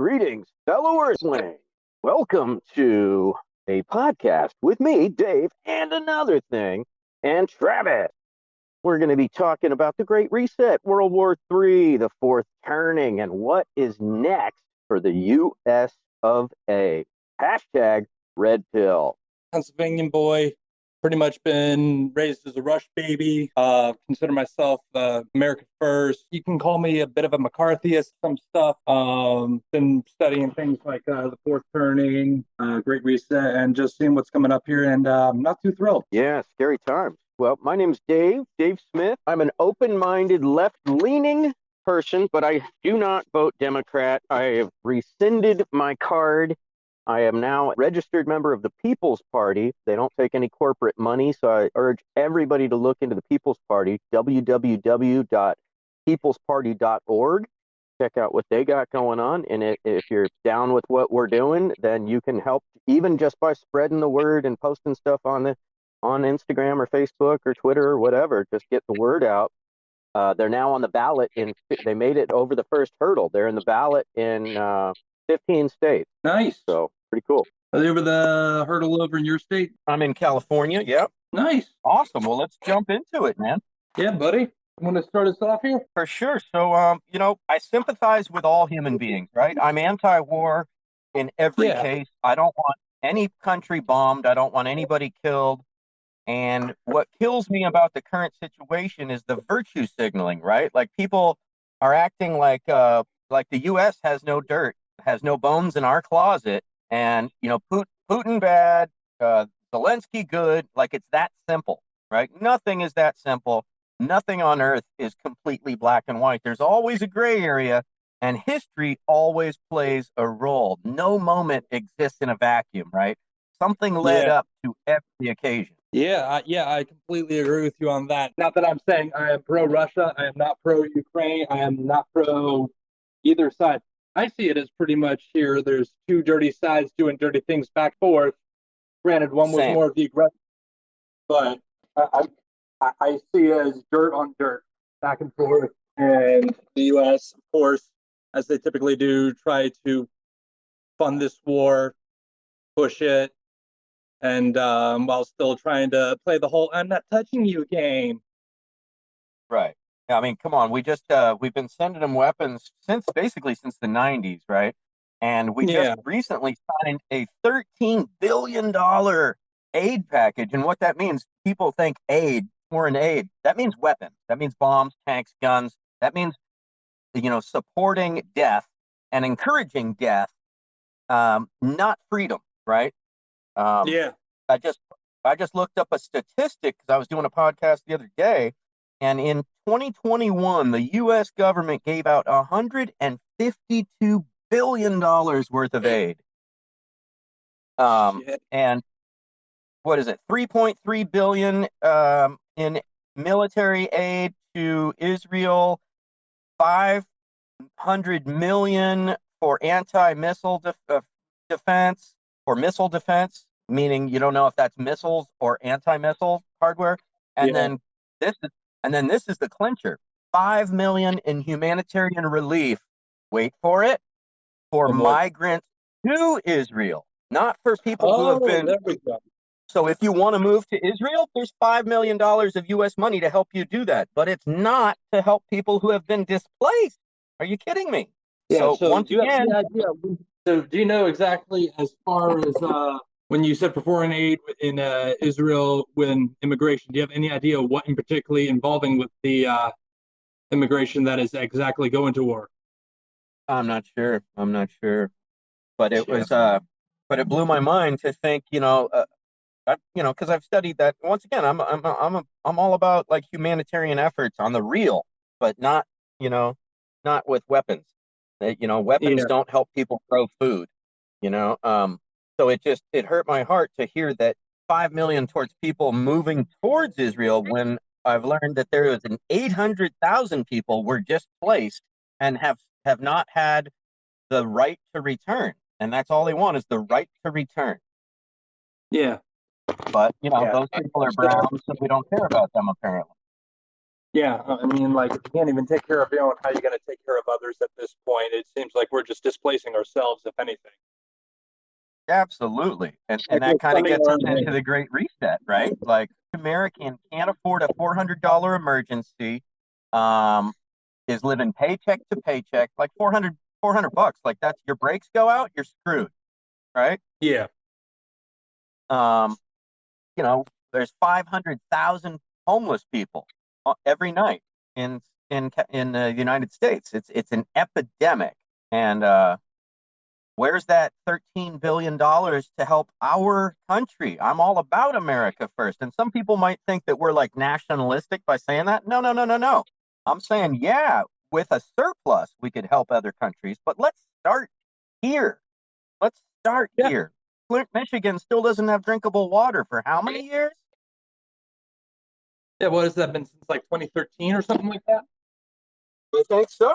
Greetings, fellow Earthling. Welcome to a podcast with me, Dave, and another thing, and Travis. We're going to be talking about the Great Reset, World War III, the Fourth Turning, and what is next for the U.S. of A. Hashtag Red Pill. Pennsylvania boy, pretty much been raised as a Rush baby. Consider myself America first. You can call me a bit of a McCarthyist, some stuff. Been studying things like the Fourth Turning, Great Reset, and just seeing what's coming up here, and I'm not too thrilled. Yeah, scary times. Well, my name's Dave Smith. I'm an open-minded, left-leaning person, but I do not vote Democrat. I have rescinded my card. I am now a registered member of the People's Party. They don't take any corporate money, so I urge everybody to look into the People's Party, www.peoplesparty.org. Check out what they got going on, and if you're down with what we're doing, then you can help even just by spreading the word and posting stuff on Instagram or Facebook or Twitter or whatever. Just get the word out. They're now on the ballot they made it over the first hurdle. They're in the ballot in 15 states. Nice. So pretty cool. Are they over the hurdle over in your state? I'm in California. Yep. Nice. Awesome. Well, let's jump into it, man. Yeah, buddy. Want to start us off here? For sure. So, I sympathize with all human beings, right? I'm anti-war in every case. I don't want any country bombed. I don't want anybody killed. And what kills me about the current situation is the virtue signaling, right? Like people are acting like the U.S. has no dirt, has no bones in our closet, and Putin bad, Zelensky good. Like it's that simple, right? Nothing is that simple. Nothing on earth is completely black and white. There's always a gray area, and history always plays a role. No moment exists in a vacuum, right? Something led up to every occasion. Yeah, I completely agree with you on that. Not that I'm saying I am pro-Russia. I am not pro-Ukraine. I am not pro either side. I see it as pretty much here. There's two dirty sides doing dirty things back and forth. Granted, one was more of the aggressive, but I see it as dirt on dirt, back and forth. And the U.S., of course, as they typically do, try to fund this war, push it, and while still trying to play the whole "I'm not touching you" game. Right. I mean, come on. We've been sending them weapons since the 90s, right? And we just recently signed a $13 billion aid package. And what that means, people think aid, foreign aid, that means weapons. That means bombs, tanks, guns. That means, supporting death and encouraging death, not freedom, right? I just looked up a statistic because I was doing a podcast the other day, and in 2021, the U.S. government gave out $152 billion worth of aid. And what is it? 3.3 billion in military aid to Israel, 500 million for anti-missile defense, or missile defense, meaning you don't know if that's missiles or anti-missile hardware. And then this is the clincher: 5 million in humanitarian relief. Wait for it, for migrants to Israel, not for people who have been. There we go. So if you want to move to Israel, there's $5 million of U.S. money to help you do that, but it's not to help people who have been displaced. Are you kidding me? Yeah. So once again. So do you know exactly, as far as when you said for foreign aid in Israel with immigration, do you have any idea what in particular involving with the immigration that is exactly going to war? I'm not sure. But it was but it blew my mind to think, because I've studied that. Once again, I'm all about like humanitarian efforts on the real, but not with weapons. Weapons don't help people grow food, so it hurt my heart to hear that 5 million towards people moving towards Israel, when I've learned that there was an 800,000 people were displaced and have not had the right to return. And that's all they want, is the right to return. Yeah. But, those people are brown, so we don't care about them, apparently. Yeah, I mean, like, if you can't even take care of your own, how are you going to take care of others at this point? It seems like we're just displacing ourselves, if anything. Absolutely. And Like that we're kind of funding gets our us own into way. the Great Reset, right? Like American can't afford a $400 emergency, um, is living paycheck to paycheck, like 400 bucks. Like that's your brakes go out, you're screwed, right? Yeah, Um, you know, there's 500,000 homeless people every night in in the United States. It's an epidemic, and where's that $13 billion to help our country? I'm all about America first, and some people might think that we're like nationalistic by saying that. No, no, no, no, no. I'm saying yeah, with a surplus we could help other countries, but let's start here. Let's start yeah, here. Flint, Michigan still doesn't have drinkable water for how many years? yeah. What has that been since like 2013 or something like that? I think so.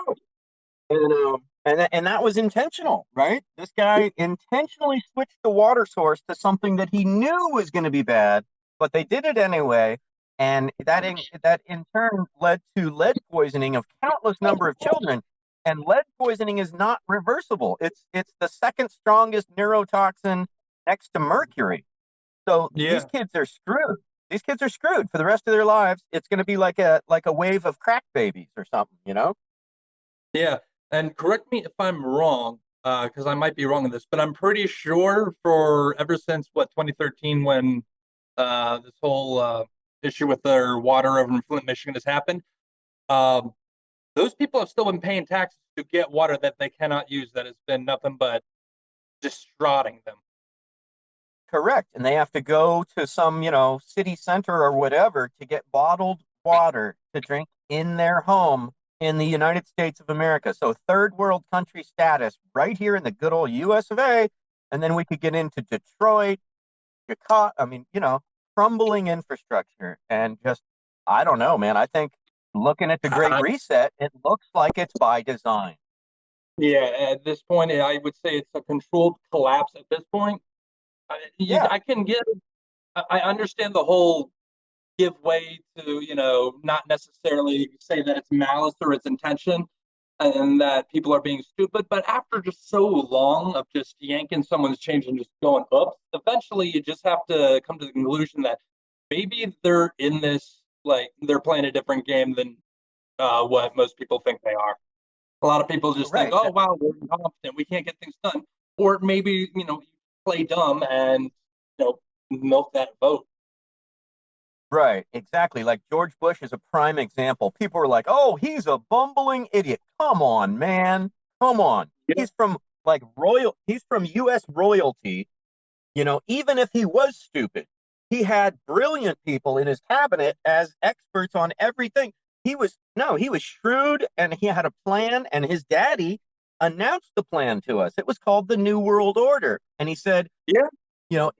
And that was intentional, right? This guy intentionally switched the water source to something that he knew was going to be bad, but they did it anyway, and that in turn led to lead poisoning of countless number of children. And lead poisoning is not reversible. It's the second strongest neurotoxin next to mercury. So these Yeah, kids are screwed. These kids are screwed for the rest of their lives. It's going to be like a wave of crack babies or something, you know? yeah. And correct me if I'm wrong, because I might be wrong in this, but I'm pretty sure for ever since what 2013 when this whole issue with their water over in Flint, Michigan has happened. Um, those people have still been paying taxes to get water that they cannot use. That has been nothing but destroying them. Correct. And they have to go to some, city center or whatever to get bottled water to drink in their home in the United States of America. So third world country status right here in the good old US of A. And then we could get into Detroit, Chicago. I mean, crumbling infrastructure and just, I don't know, man. I think looking at the Great I, Reset, it looks like it's by design. yeah, at this point, I would say it's a controlled collapse. At this point, Yeah, I can give. I understand the whole give way to, not necessarily say that it's malice or it's intention and that people are being stupid, but after just so long of just yanking someone's change and just going up, eventually you just have to come to the conclusion that maybe they're in this, like they're playing a different game than what most people think they are. A lot of people just think, right. oh, wow, we're incompetent. We can't get things done. Or maybe, you play dumb and, milk that vote. Right, exactly. Like George Bush is a prime example. People are like, "Oh, he's a bumbling idiot." Come on, man. Come on. Yeah, He's from he's from US royalty. Even if he was stupid, he had brilliant people in his cabinet as experts on everything. He was shrewd and he had a plan and his daddy announced the plan to us. It was called the New World Order. And he said, yeah,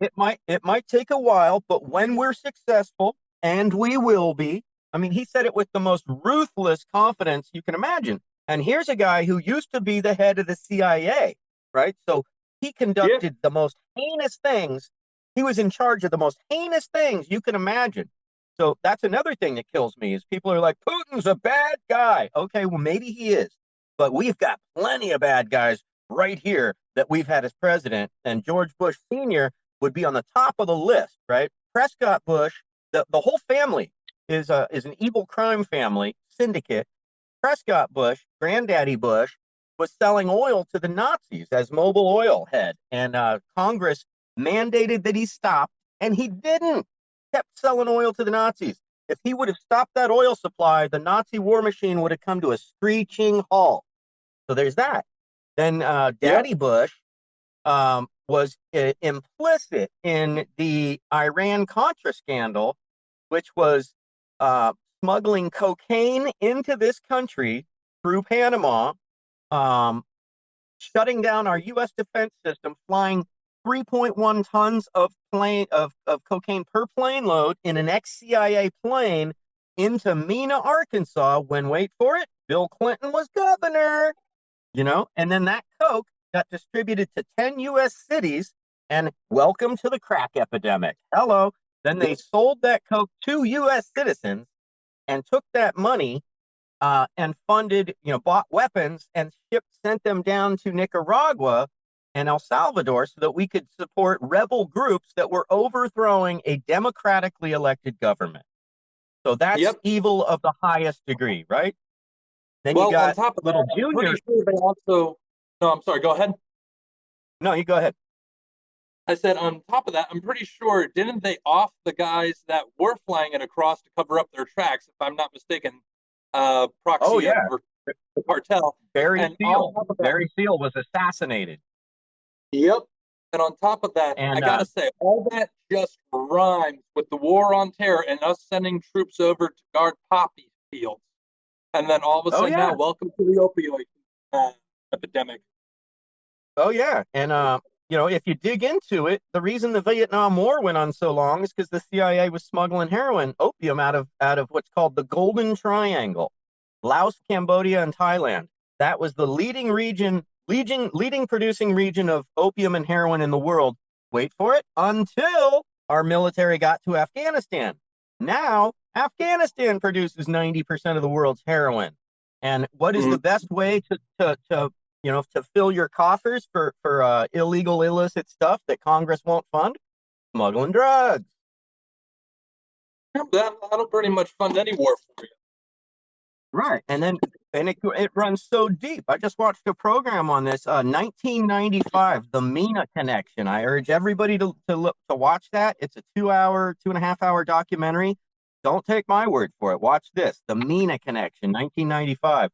it might take a while, but when we're successful, and we will be, I mean, he said it with the most ruthless confidence you can imagine. And here's a guy who used to be the head of the CIA, right? So he yeah. conducted the most heinous things. He was in charge of the most heinous things you can imagine. So that's another thing that kills me is people are like, Putin's a bad guy. Okay, well, maybe he is, but we've got plenty of bad guys right here that we've had as president. And George Bush Sr. would be on the top of the list, right? Prescott Bush, the whole family is an evil crime family syndicate. Prescott Bush, Granddaddy Bush, was selling oil to the Nazis as Mobil Oil head, and Congress mandated that he stop, and he didn't. Kept selling oil to the Nazis. If he would have stopped that oil supply, the Nazi war machine would have come to a screeching halt. So there's that. Then Yeah. Daddy Bush was implicit in the Iran Contra scandal, which was uh, smuggling cocaine into this country through Panama, um, shutting down our U.S. defense system, flying 3.1 tons of cocaine per plane load in an ex-CIA plane into Mena, Arkansas, when, wait for it, Bill Clinton was governor, and then that coke got distributed to 10 U.S. cities, and welcome to the crack epidemic. Hello. Then they sold that coke to U.S. citizens, and took that money and funded, bought weapons and sent them down to Nicaragua and El Salvador so that we could support rebel groups that were overthrowing a democratically elected government. So that's evil of the highest degree, right? Then you got on top of little that, Junior. I'm pretty sure they also. No, I'm sorry. Go ahead. No, you go ahead. I said on top of that, I'm pretty sure didn't they off the guys that were flying it across to cover up their tracks, if I'm not mistaken, proxy of the cartel. Barry Seal was assassinated. Yep. And on top of that, I gotta say, all that just rhymes with the war on terror and us sending troops over to guard poppy fields. And then all of a sudden now, welcome to the opioid epidemic. Oh yeah, and if you dig into it, the reason the Vietnam War went on so long is because the CIA was smuggling opium out of what's called the Golden Triangle, Laos, Cambodia, and Thailand. That was the leading producing region of opium and heroin in the world. Wait for it, until our military got to Afghanistan. Now, Afghanistan produces 90% of the world's heroin. And what is the best way to fill your coffers for illegal, illicit stuff that Congress won't fund? Smuggling drugs. That'll pretty much fund any war for you. Right. And it runs so deep. I just watched a program on this, 1995, the MENA Connection. I urge everybody to watch that. It's a 2.5 hour documentary. Don't take my word for it. Watch this, the MENA Connection, 1995.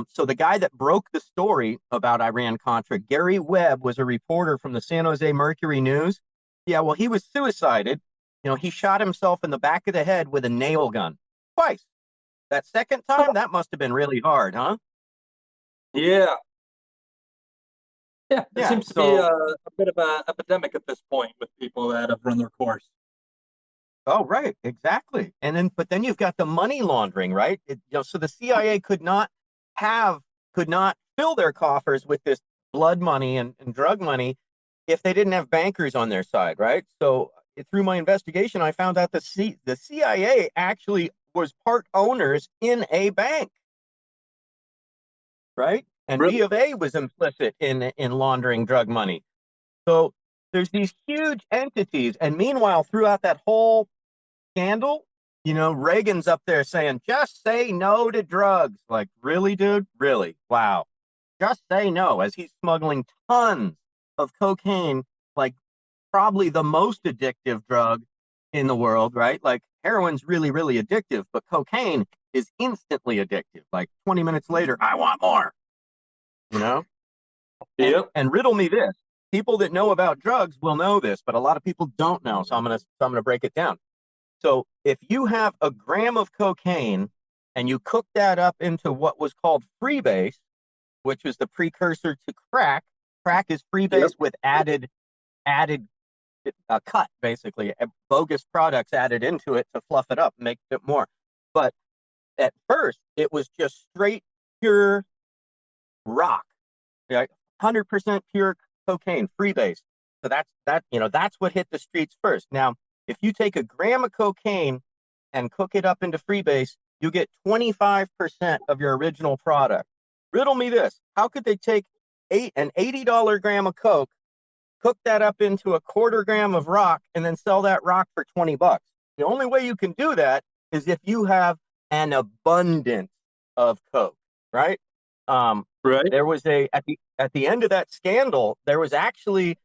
So the guy that broke the story about Iran-Contra, Gary Webb, was a reporter from the San Jose Mercury News. Yeah, well, he was suicided. He shot himself in the back of the head with a nail gun twice. That second time, that must have been really hard, huh? Yeah. Yeah, it seems to be a bit of an epidemic at this point with people that have run their course. Oh, right, exactly. But then you've got the money laundering, right? So the CIA could not fill their coffers with this blood money and drug money if they didn't have bankers on their side, right? So through my investigation, I found out the CIA actually was part owners in a bank, right? And B of A was implicit in laundering drug money. So there's these huge entities. And meanwhile, throughout that whole scandal, Reagan's up there saying, just say no to drugs. Like, really, dude? Really? Wow. Just say no, as he's smuggling tons of cocaine, like probably the most addictive drug in the world, right? Like heroin's really, really addictive, but cocaine is instantly addictive. Like 20 minutes later, I want more, Yep. And riddle me this. People that know about drugs will know this, but a lot of people don't know. So I'm going to break it down. So if you have a gram of cocaine and you cook that up into what was called freebase, which was the precursor to crack is freebase with added cut, basically, bogus products added into it to fluff it up, make it more. But at first, it was just straight, pure rock, 100% pure cocaine, freebase. So that's what hit the streets first. Now, if you take a gram of cocaine and cook it up into freebase, you get 25% of your original product. Riddle me this. How could they take an $80 gram of coke, cook that up into a 1/4 gram of rock, and then sell that rock for $20? The only way you can do that is if you have an abundance of coke, right? Right. There was at the end of that scandal, there was actually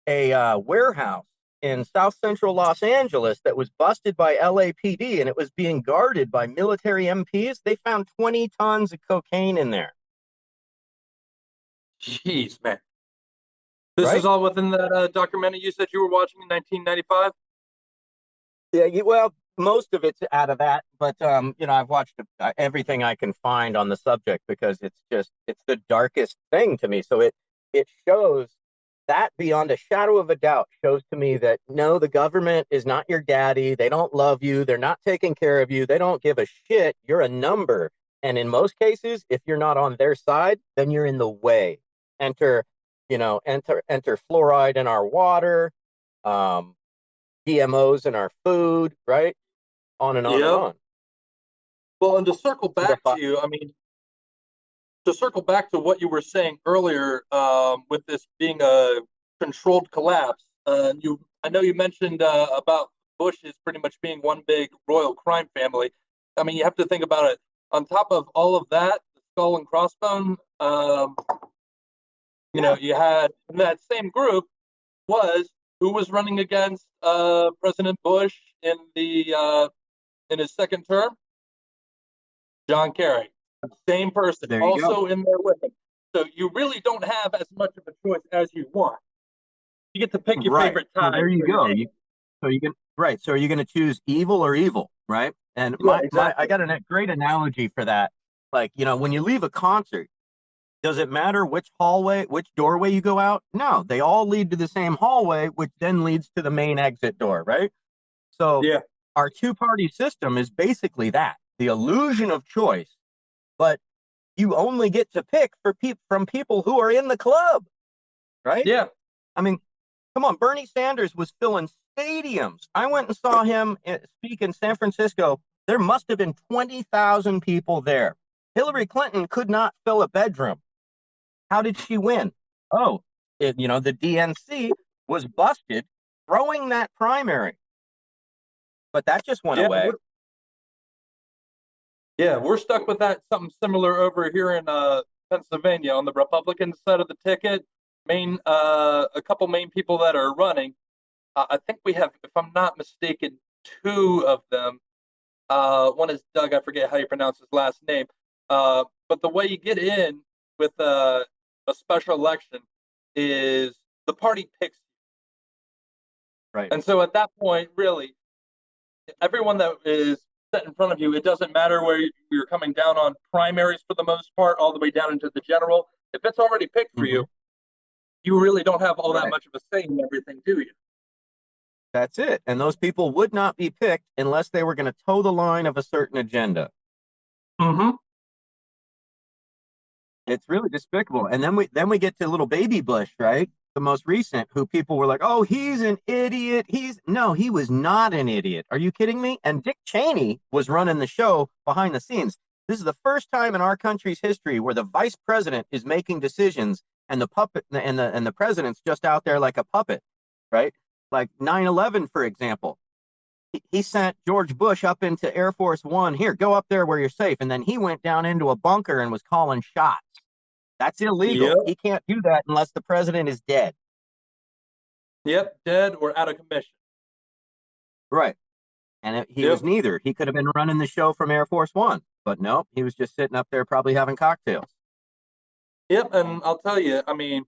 a warehouse in South Central Los Angeles that was busted by LAPD, and it was being guarded by military MPs. They found 20 tons of cocaine in there. Jeez, man. This is all within that documentary you said you were watching in 1995? Yeah, well, most of it's out of that, but I've watched everything I can find on the subject because it's the darkest thing to me. So it shows that beyond a shadow of a doubt shows to me that no, the government is not your daddy. They don't love you. They're not taking care of you. They don't give a shit. You're a number. And in most cases, if you're not on their side, then you're in the way. Enter fluoride in our water, GMOs in our food, right? On and on and on. Well, and to circle back to you, I mean, to circle back to what you were saying earlier, with this being a controlled collapse, I know you mentioned about Bush is pretty much being one big royal crime family. I mean, you have to think about it. On top of all of that, the skull and crossbone, you had in that same group was who was running against President Bush in his second term? John Kerry. Same person, There you also go. in there with him. So you really don't have as much of a choice as you want. You get to pick your Right. favorite So time. there you go. So you can right. So are you going to choose evil or evil, right? And I got a great analogy for that. Like, when you leave a concert, does it matter which doorway you go out? No, they all lead to the same hallway, which then leads to the main exit door, right? So Yeah. our two-party system is basically that, the illusion of choice, but you only get to pick from people who are in the club, right? Yeah. I mean, come on, Bernie Sanders was filling stadiums. I went and saw him speak in San Francisco. There must have been 20,000 people there. Hillary Clinton could not fill a bedroom. How did she win? Oh, the DNC was busted throwing that primary. But that just went away. We're stuck with that, something similar over here in Pennsylvania on the Republican side of the ticket. A couple main people that are running. I think we have, if I'm not mistaken, two of them. One is Doug. I forget how you pronounce his last name. But the way you get in with a special election is the party picks you. Right. And so at that point, really, everyone that is set in front of you, it doesn't matter where you're coming down on primaries for the most part, all the way down into the general. If it's already picked for you, you really don't have all that much of a say in everything, do you? That's it. And those people would not be picked unless they were going to toe the line of a certain agenda. Mm-hmm. It's really despicable. And then we get to little baby Bush, right? The most recent, who people were like, oh, he's an idiot. No, he was not an idiot. Are you kidding me? And Dick Cheney was running the show behind the scenes. This is the first time in our country's history where the vice president is making decisions and the puppet and the president's just out there like a puppet, right? Like 9/11, for example. He sent George Bush up into Air Force One. Here, go up there where you're safe. And then he went down into a bunker and was calling shots. That's illegal. Yep. He can't do that unless the president is dead. Yep, dead or out of commission. Right. And he was neither. He could have been running the show from Air Force One, but no, he was just sitting up there probably having cocktails. Yep, and I'll tell you, I mean,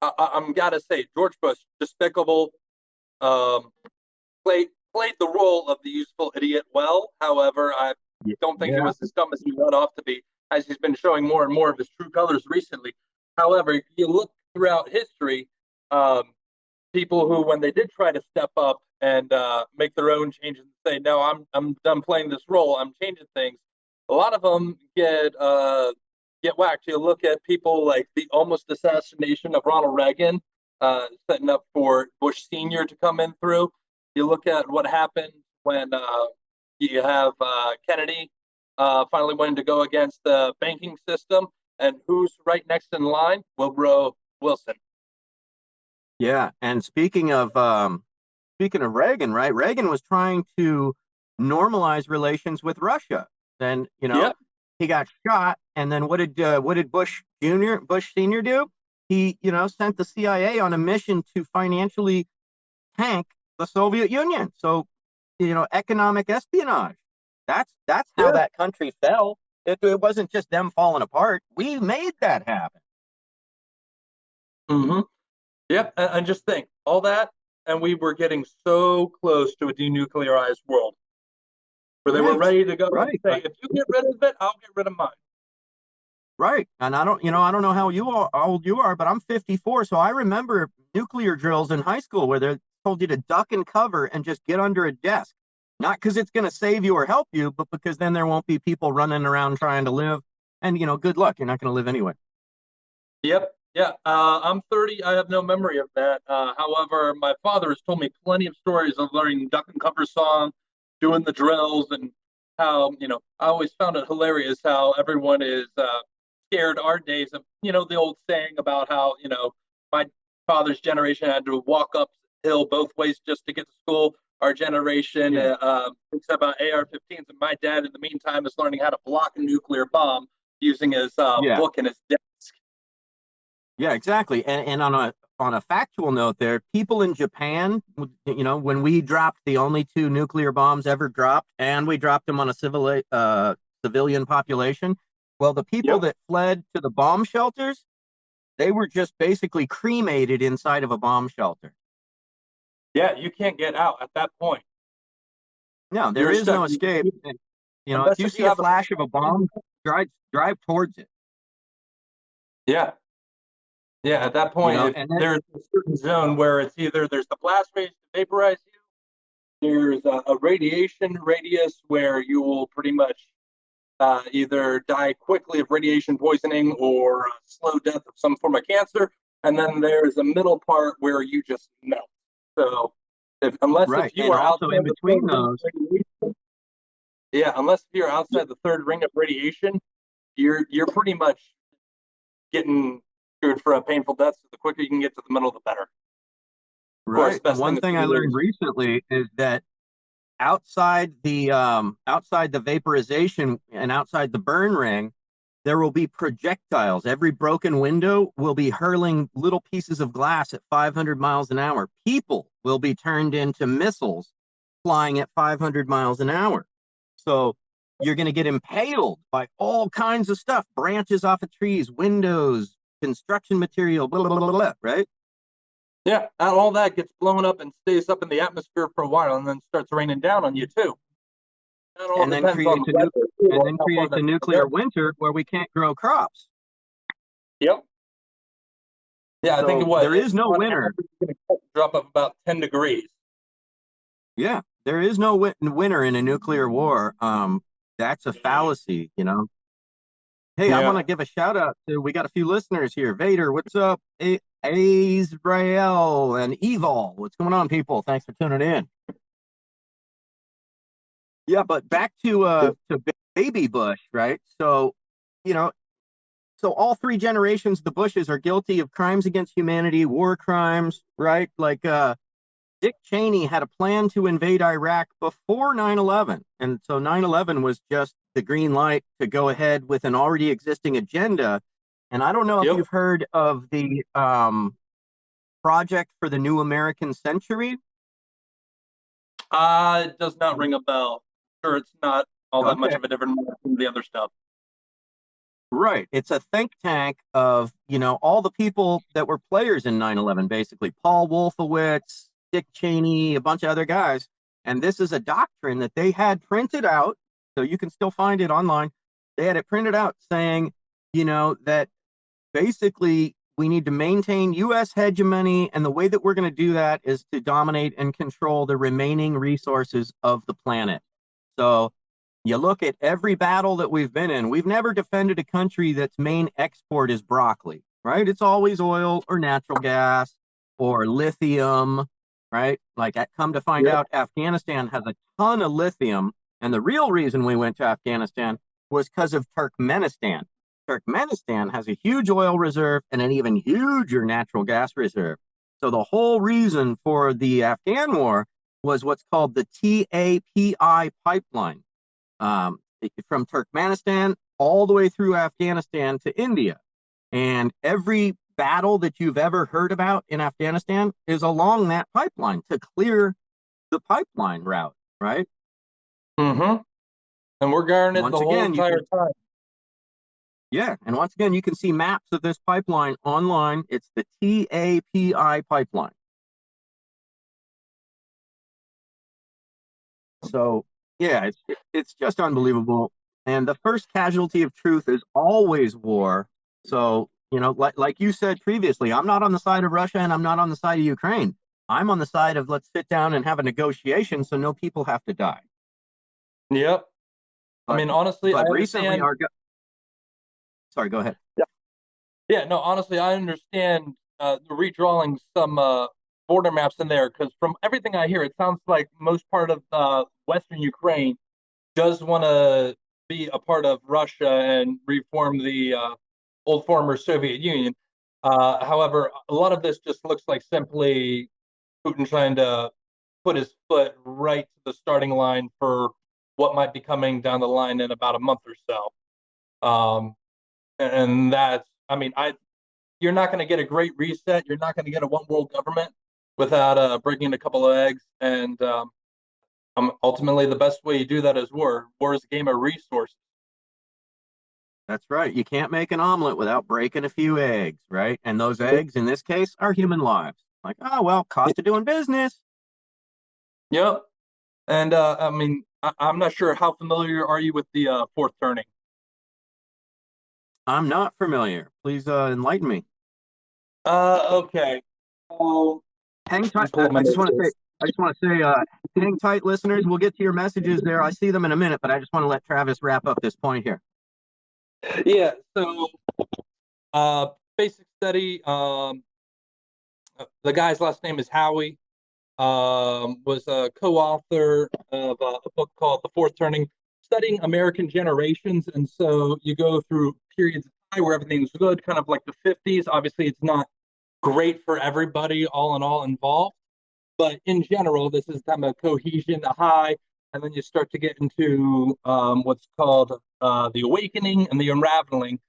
I'm gotta say, George Bush, despicable, played the role of the useful idiot well. However, I don't think he was as dumb as he went off to be, as he's been showing more and more of his true colors recently. However, you look throughout history, people who, when they did try to step up and make their own changes and say, no, I'm done playing this role, I'm changing things, a lot of them get whacked. You look at people like the almost assassination of Ronald Reagan, setting up for Bush Sr. to come in through. You look at what happened when you have Kennedy finally wanting to go against the banking system, and who's right next in line? Woodrow Wilson. Yeah, and speaking of Reagan, right? Reagan was trying to normalize relations with Russia. Then he got shot, and then what did Bush Senior do? He sent the CIA on a mission to financially tank the Soviet Union. So economic espionage. That's how that country fell. It wasn't just them falling apart. We made that happen. Mm-hmm. Yep, and just think, all that, and we were getting so close to a denuclearized world, where they were ready to go and say, if you get rid of it, I'll get rid of mine. Right, and I don't know how old you are, but I'm 54, so I remember nuclear drills in high school where they told you to duck and cover and just get under a desk, not because it's going to save you or help you, but because then there won't be people running around trying to live, and good luck, you're not going to live anyway. Yep. Yeah, I'm 30. I have no memory of that. However, my father has told me plenty of stories of learning duck and cover song, doing the drills, and how, I always found it hilarious how everyone is scared our days of, the old saying about how, my father's generation had to walk uphill both ways just to get to school. Our generation thinks about AR-15s, and my dad, in the meantime, is learning how to block a nuclear bomb using his book and his desk. Yeah, exactly. And on a factual note, there, people in Japan, when we dropped the only 2 nuclear bombs ever dropped, and we dropped them on a civilian population. Well, the people that fled to the bomb shelters, they were just basically cremated inside of a bomb shelter. Yeah, you can't get out at that point. No, there is no escape. If you see a flash of a bomb, drive towards it. Yeah. Yeah, at that point, there's a certain zone where it's either there's the blast phase to vaporize you, there's a radiation radius where you will pretty much either die quickly of radiation poisoning or a slow death of some form of cancer, and then there's a middle part where you just melt. So, unless you are also in between those, unless you're outside the 3rd ring of radiation, you're pretty much getting screwed for a painful death. So the quicker you can get to the middle, the better. Right. And one thing I learned recently is that outside the vaporization and outside the burn ring, there will be projectiles. Every broken window will be hurling little pieces of glass at 500 miles an hour. People will be turned into missiles flying at 500 miles an hour. So you're going to get impaled by all kinds of stuff, branches off of trees, windows, construction material, blah, blah, blah, blah, right? Yeah, and all that gets blown up and stays up in the atmosphere for a while and then starts raining down on you too. And then creates a nuclear winter where we can't grow crops. Yep. Yeah, so I think there is no winter. Drop up about 10 degrees. Yeah, there is no winter in a nuclear war. That's a fallacy, Hey, I want to give a shout out to, we got a few listeners here. Vader, what's up? Israel and Evil. What's going on, people? Thanks for tuning in. Yeah, but back to Baby Bush, right? So, so all 3 generations of the Bushes are guilty of crimes against humanity, war crimes, right? Like Dick Cheney had a plan to invade Iraq before 9/11. And so 9/11 was just the green light to go ahead with an already existing agenda. And I don't know if you've heard of the Project for the New American Century. It does not ring a bell. Sure, it's not all that much of a different from the other stuff. Right. It's a think tank of, all the people that were players in 9/11, basically. Paul Wolfowitz, Dick Cheney, a bunch of other guys. And this is a doctrine that they had printed out, so you can still find it online. They had it printed out saying, that basically we need to maintain U.S. hegemony, and the way that we're going to do that is to dominate and control the remaining resources of the planet. So you look at every battle that we've been in, we've never defended a country that's main export is broccoli, right? It's always oil or natural gas or lithium, right? Like, come to find out, Afghanistan has a ton of lithium. And the real reason we went to Afghanistan was because of Turkmenistan. Turkmenistan has a huge oil reserve and an even huger natural gas reserve. So the whole reason for the Afghan war was what's called the TAPI pipeline, from Turkmenistan all the way through Afghanistan to India. And every battle that you've ever heard about in Afghanistan is along that pipeline to clear the pipeline route, right? Mm-hmm. And we're guarding it the whole entire time. Yeah, and once again, you can see maps of this pipeline online. It's the TAPI pipeline. So, yeah, it's just unbelievable. And the first casualty of truth is always war. So, like you said previously, I'm not on the side of Russia and I'm not on the side of Ukraine. I'm on the side of let's sit down and have a negotiation so no people have to die. Yep. But, I mean, honestly, but recently Sorry, go ahead. Yeah, no, honestly, I understand redrawing some border maps in there, because from everything I hear, it sounds like most part of Western Ukraine does want to be a part of Russia and reform the old former Soviet Union. However, a lot of this just looks like simply Putin trying to put his foot right to the starting line for what might be coming down the line in about a month or so. And that's, I mean, you're not going to get a great reset. You're not going to get a one world government without breaking a couple of eggs. And ultimately, the best way you do that is war. War is a game of resources. That's right. You can't make an omelet without breaking a few eggs, right? And those eggs, in this case, are human lives. Like, oh, well, cost of doing business. Yep. And I mean, I'm not sure how familiar are you with the fourth turning. I'm not familiar. Please enlighten me. Okay. So, Hang tight. I just want to say, hang tight, listeners. We'll get to your messages there. I see them in a minute, but I just want to let Travis wrap up this point here. Yeah. So, basic study. The guy's last name is Howie. Was a co-author of a book called The Fourth Turning, studying American generations. And so you go through periods of time where everything's good, kind of like the 50s. Obviously, it's not great for everybody, all in all involved. But in general, this is kind of a cohesion, a high. And then you start to get into what's called the awakening and the unraveling,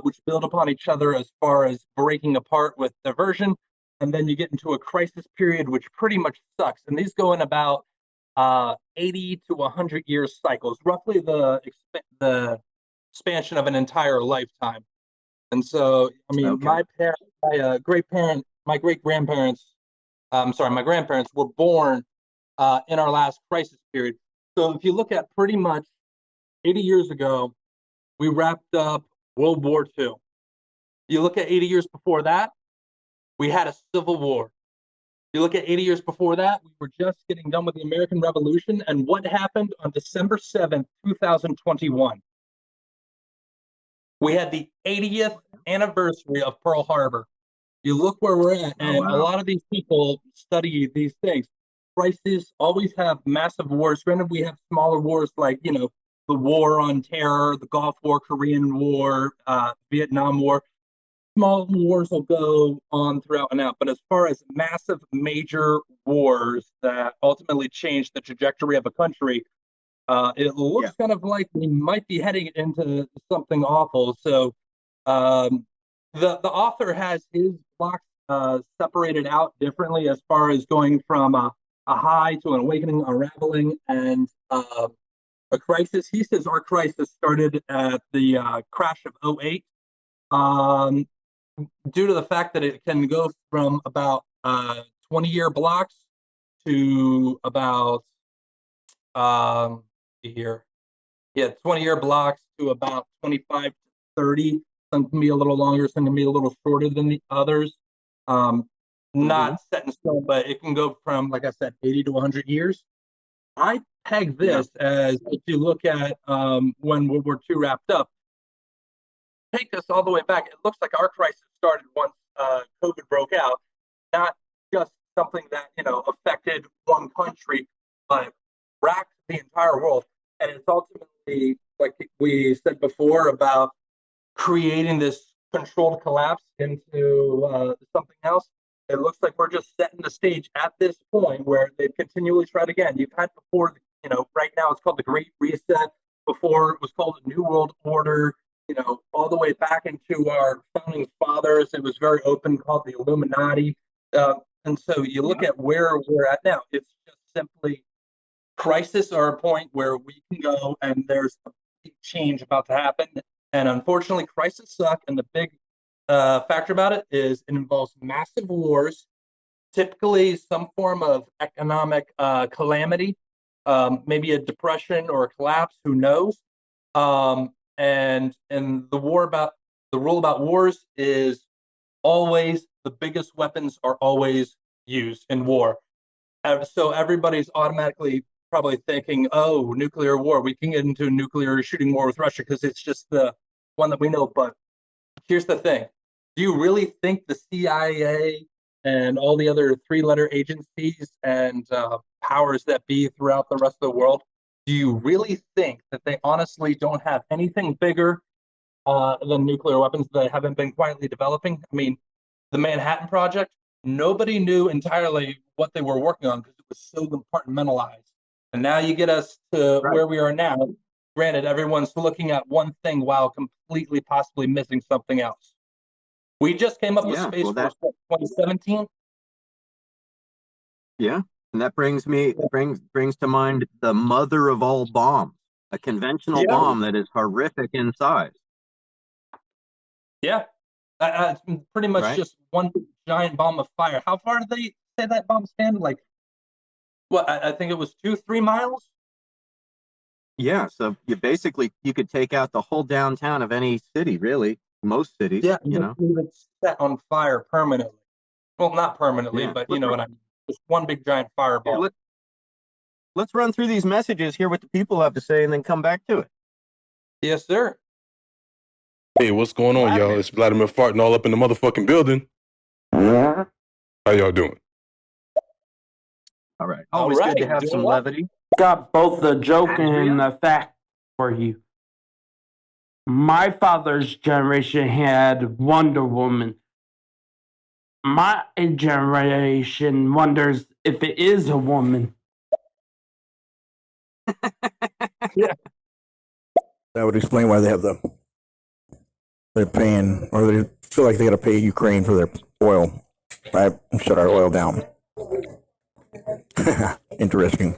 which build upon each other as far as breaking apart with diversion. And then you get into a crisis period, which pretty much sucks. And these go in about 80 to 100 year cycles, roughly the expansion of an entire lifetime. And so, I mean, Okay. my grandparents were born in our last crisis period. So if you look at pretty much 80 years ago, we wrapped up World War II. You look at 80 years before that, we had a civil war. You look at 80 years before that, we were just getting done with the American Revolution. And what happened on December 7th, 2021? We had the 80th anniversary of Pearl Harbor. You look where we're at, and a lot of these people study these things. Crises always have massive wars. Granted, we have smaller wars like, the War on Terror, the Gulf War, Korean War, Vietnam War. Small wars will go on throughout and out. But as far as massive, major wars that ultimately change the trajectory of a country, it looks kind of like we might be heading into something awful. So the author has his blocks separated out differently as far as going from a high to an awakening, unraveling, and a crisis. He says our crisis started at the crash of 2008. Due to the fact that it can go from about 20-year blocks to about 20-year blocks to about 25 to 30. Some can be a little longer, some can be a little shorter than the others. Not set in stone, but it can go from, like I said, 80 to 100 years. I peg this as, if you look at when World War II wrapped up, take us all the way back. It looks like our crisis started once COVID broke out, not just something that affected one country, but racked the entire world. And it's ultimately, like we said before, about creating this controlled collapse into something else. It looks like we're just setting the stage at this point where they've continually tried again. You've had before, right now it's called the Great Reset. Before it was called the New World Order. All the way back into our founding fathers, it was very open, called the Illuminati. And so you look at where we're at now, it's just simply crisis or a point where we can go and there's a big change about to happen. And unfortunately, crises suck. And the big factor about it is it involves massive wars, typically some form of economic calamity, maybe a depression or a collapse, who knows? And the rule about wars is always the biggest weapons are always used in war. So everybody's automatically probably thinking, oh, nuclear war, we can get into a nuclear shooting war with Russia because it's just the one that we know. But here's the thing. Do you really think the CIA and all the other three-letter agencies and powers that be throughout the rest of the world, do Do you really think that they honestly don't have anything bigger than nuclear weapons that they haven't been quietly developing? I mean, the Manhattan Project, nobody knew entirely what they were working on because it was so compartmentalized. And now you get us to where we are now. Granted, everyone's looking at one thing while completely possibly missing something else. We just came up with Space Force 2017. Yeah, and that brings to mind the mother of all bombs, a conventional bomb that is horrific in size. Yeah, it's pretty much just one giant bomb of fire. How far did they say that bomb stand? Like, what? I think it was 2-3 miles. Yeah, so you could take out the whole downtown of any city, really, most cities. Yeah, you know, it's set on fire permanently. Well, not permanently, but you know what I mean. Just one big giant fireball. Here, let's run through these messages, hear what the people have to say, and then come back to it. Yes, sir. Hey, what's going on, y'all? It's Vladimir farting all up in the motherfucking building. How y'all doing? All right. Always good to have some levity. Got both the joke and the fact for you. My father's generation had Wonder Woman. My generation wonders if it is a woman. Yeah. That would explain why they're paying, or they feel like they got to pay Ukraine for their oil. Right? Shut our oil down. Interesting.